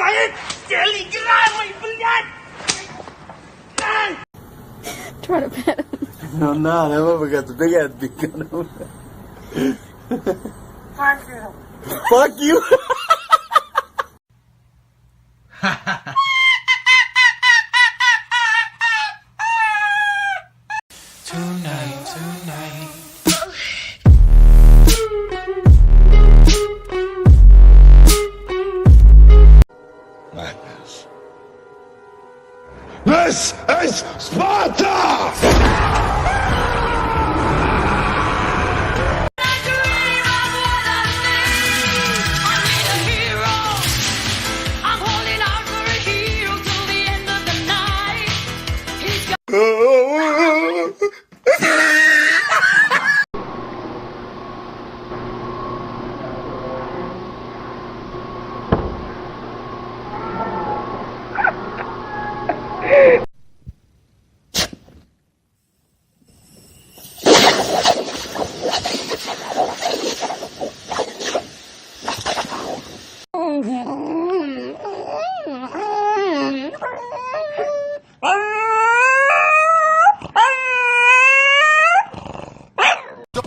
своей телеграммой, блядь! Trying to pet him. No, never forget the big ass big gun. Fuck you. Fuck you. Tonight. Madness. This is Sparta!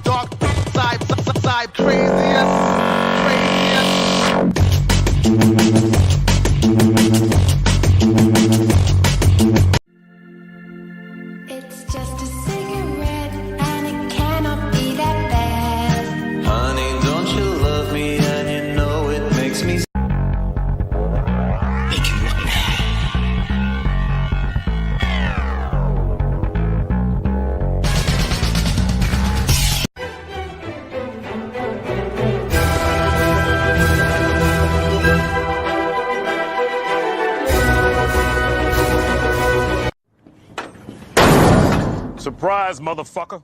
Dark side, craziest. It's just a cigarette and it cannot be that bad. Honey, don't you love me and you know it makes me make you look mad. Surprise, motherfucker.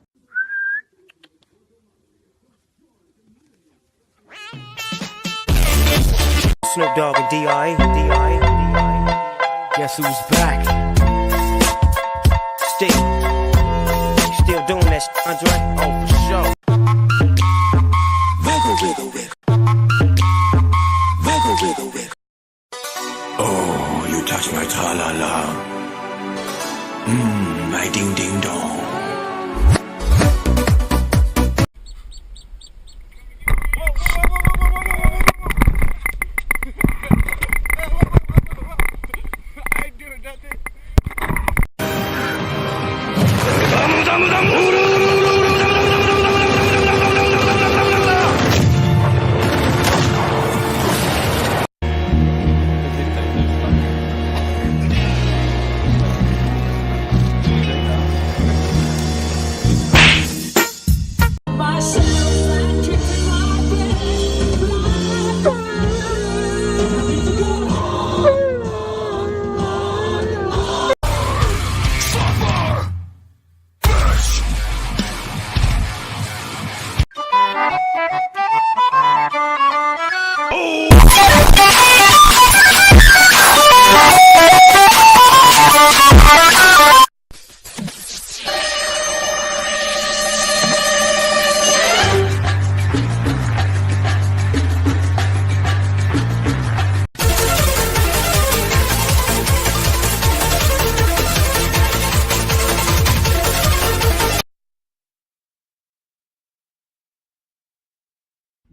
Snoop Dogg and D.I. Guess who's back? Still doing that shit, Andre? Oh, for sure. Wiggle, wiggle, wiggle. Wiggle, wiggle, wiggle. Oh, you touch my tra-la-la. My ding-ding-dong.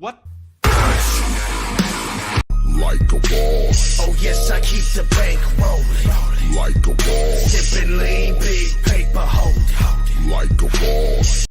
What? Like a boss. Oh yes, I keep the bank rolling. Like a boss. Sipping lean, big paper holding. Like a boss.